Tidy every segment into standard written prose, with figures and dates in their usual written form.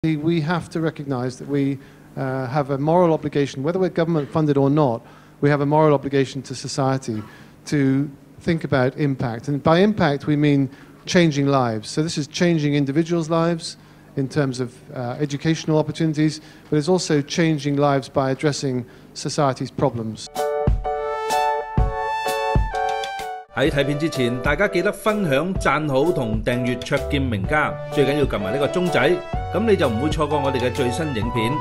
We have to recognize that we have a moral obligation, whether we're government funded or not, we have a moral obligation to society to think about impact. And by impact, we mean changing lives. So this is changing individuals' lives in terms of educational opportunities, but it's also changing lives by addressing society's problems. 喺睇片之前，大家記得分享、讚好同訂閱灼見名家，最緊要撳埋呢個鐘仔，咁你就唔會錯過我哋嘅最新影片。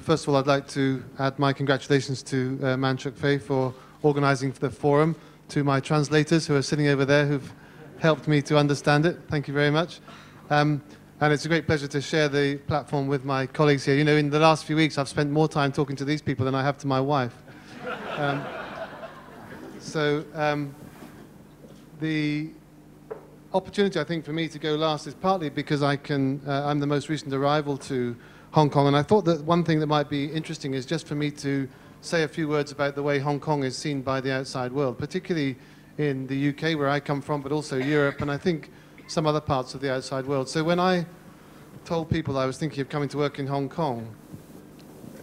First of all, I'd like to add my congratulations to Man Chuk Fei for organising the forum, to my translators who are sitting over there who've helped me to understand it. Thank you very much. And it's a great pleasure to share the platform with my colleagues here. You know, in the last few weeks, I've spent more time talking to these people than I have to my wife. The opportunity, I think, for me to go last is partly because I'm the most recent arrival to Hong Kong, and I thought that one thing that might be interesting is just for me to say a few words about the way Hong Kong is seen by the outside world, particularly in the UK, where I come from, but also Europe, and I think some other parts of the outside world. So when I told people I was thinking of coming to work in Hong Kong,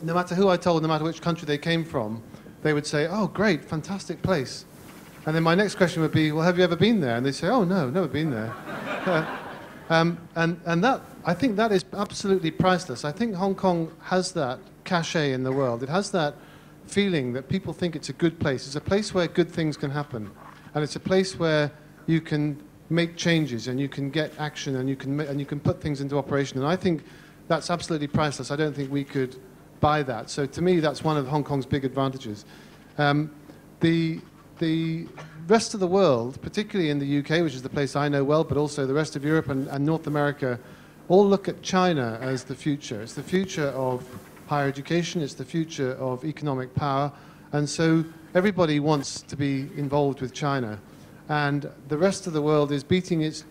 no matter who I told, no matter which country they came from, they would say, "Oh, great, fantastic place." And then my next question would be, "Well, have you ever been there?" And they'd say, "Oh, no, never been there." And that, I think that is absolutely priceless. I think Hong Kong has that cachet in the world. It has that feeling that people think it's a good place. It's a place where good things can happen. And it's a place where you can make changes and you can get action and you can put things into operation. And I think that's absolutely priceless. I don't think we could buy that. So to me, that's one of Hong Kong's big advantages. The rest of the world, particularly in the UK, which is the place I know well, but also the rest of Europe and North America, all look at China as the future. It's the future of higher education, it's the future of economic power, and so everybody wants to be involved with China. And the rest of the world is beating its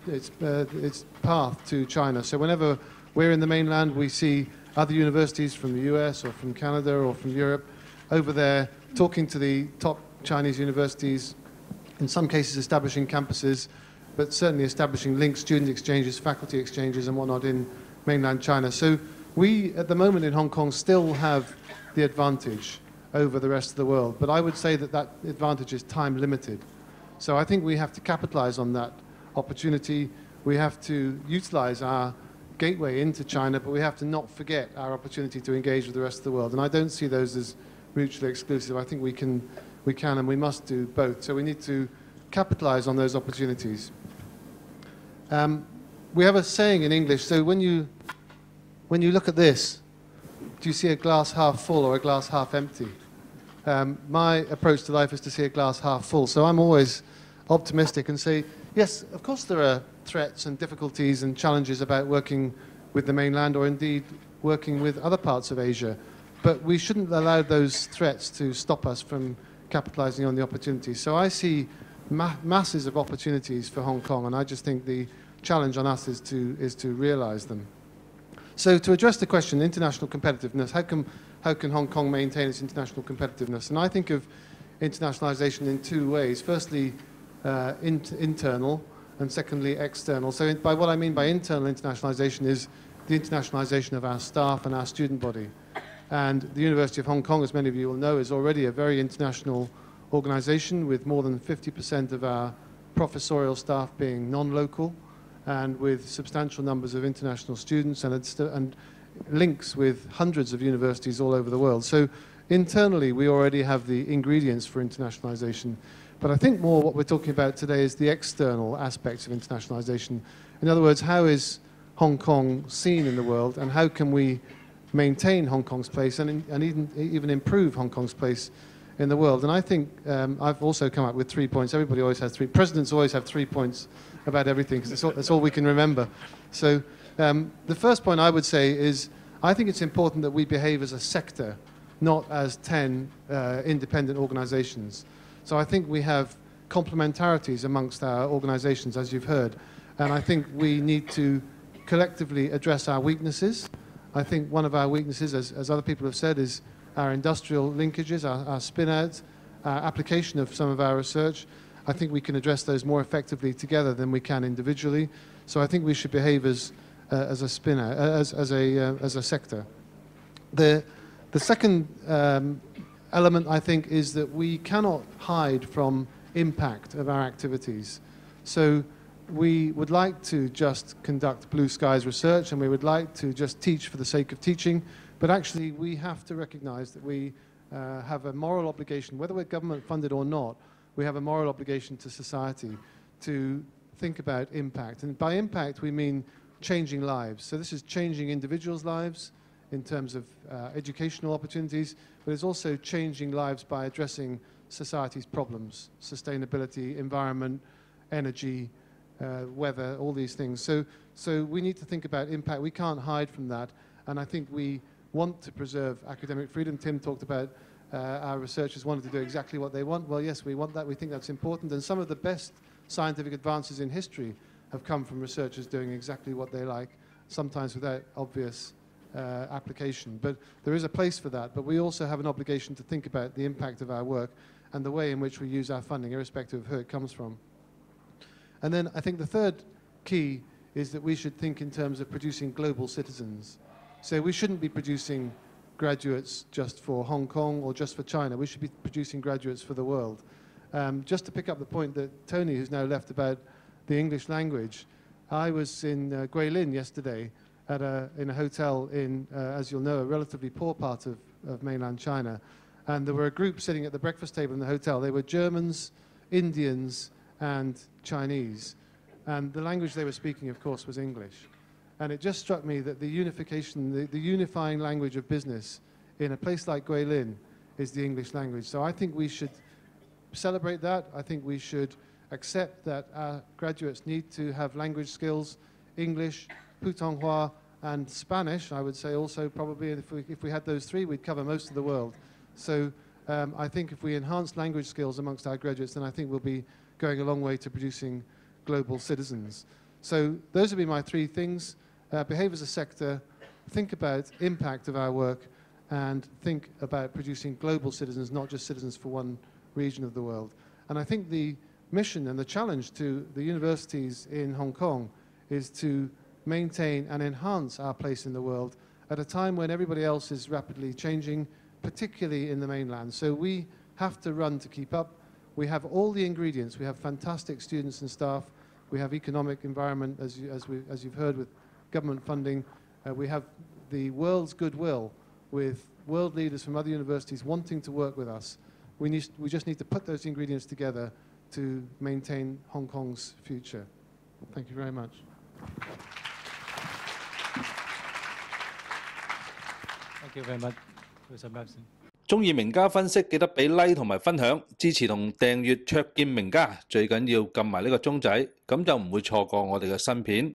path to China. So whenever we're in the mainland, we see other universities from the US or from Canada or from Europe over there talking to the top Chinese universities, in some cases establishing campuses, but certainly establishing links, student exchanges, faculty exchanges and whatnot in mainland China. So we, at the moment in Hong Kong, still have the advantage over the rest of the world. But I would say that that advantage is time limited. So I think we have to capitalize on that opportunity. We have to utilize our gateway into China, but we have to not forget our opportunity to engage with the rest of the world. And I don't see those as mutually exclusive. I think we can and we must do both. So we need to capitalize on those opportunities. We have a saying in English, so when you look at this, do you see a glass half full or a glass half empty? My approach to life is to see a glass half full. So I'm always optimistic and say, yes, of course there are threats and difficulties and challenges about working with the mainland or indeed working with other parts of Asia. But we shouldn't allow those threats to stop us from capitalizing on the opportunities. So I see masses of opportunities for Hong Kong, and I just think the challenge on us is to realize them. So to address the question, international competitiveness, how can Hong Kong maintain its international competitiveness? And I think of internationalization in two ways. Firstly, internal, and secondly, external. So by what I mean by internal internationalization is the internationalization of our staff and our student body. And the University of Hong Kong, as many of you will know, is already a very international organization with more than 50% of our professorial staff being non-local and with substantial numbers of international students and links with hundreds of universities all over the world. So internally, we already have the ingredients for internationalization. But I think more what we're talking about today is the external aspects of internationalization. In other words, how is Hong Kong seen in the world, and how can we maintain Hong Kong's place and even improve Hong Kong's place in the world? And I think I've also come up with 3 points. Everybody always has three. Presidents always have 3 points about everything, because that's all we can remember. So the first point I would say is I think it's important that we behave as a sector, not as 10 independent organizations. So I think we have complementarities amongst our organizations, as you've heard, and I think we need to collectively address our weaknesses. I think one of our weaknesses, as other people have said, is our industrial linkages, our spin-outs, our application of some of our research. I think we can address those more effectively together than we can individually. So I think we should behave as a spin-out, as a sector. The second element, I think, is that we cannot hide from impact of our activities. So we would like to just conduct blue skies research, and we would like to just teach for the sake of teaching, but actually we have to recognize that we have a moral obligation, whether we're government funded or not, we have a moral obligation to society to think about impact. And by impact we mean changing lives. So this is changing individuals' lives in terms of educational opportunities, but it's also changing lives by addressing society's problems, sustainability, environment, energy, weather, all these things. So we need to think about impact. We can't hide from that, and I think we want to preserve academic freedom. Tim talked about our researchers wanting to do exactly what they want. Well, yes, we want that. We think that's important, and some of the best scientific advances in history have come from researchers doing exactly what they like, sometimes without obvious application. But there is a place for that, but we also have an obligation to think about the impact of our work and the way in which we use our funding, irrespective of who it comes from. And then I think the third key is that we should think in terms of producing global citizens. So we shouldn't be producing graduates just for Hong Kong or just for China. We should be producing graduates for the world. Just to pick up the point that Tony, who's now left, about the English language, I was in Guilin yesterday in a hotel in, as you'll know, a relatively poor part of mainland China. And there were a group sitting at the breakfast table in the hotel. They were Germans, Indians, and Chinese. And the language they were speaking, of course, was English. And it just struck me that the unification, the unifying language of business in a place like Guilin is the English language. So I think we should celebrate that. I think we should accept that our graduates need to have language skills, English, Putonghua, and Spanish, I would say also probably. If we had those three, we'd cover most of the world. So I think if we enhance language skills amongst our graduates, then I think we'll be going a long way to producing global citizens. So those would be my three things. Behave as a sector, think about impact of our work, and think about producing global citizens, not just citizens for one region of the world. And I think the mission and the challenge to the universities in Hong Kong is to maintain and enhance our place in the world at a time when everybody else is rapidly changing, particularly in the mainland. So we have to run to keep up. We have all the ingredients. We have fantastic students and staff. We have economic environment, as you've heard, with government funding. We have the world's goodwill with world leaders from other universities wanting to work with us. We just need to put those ingredients together to maintain Hong Kong's future. Thank you very much. Thank you very much, Professor Maxson. 中意名家分析，記得俾 like 同埋分享，支持同訂閱卓見名家，最緊要撳埋呢個鐘仔，咁就唔會錯過我哋嘅新片。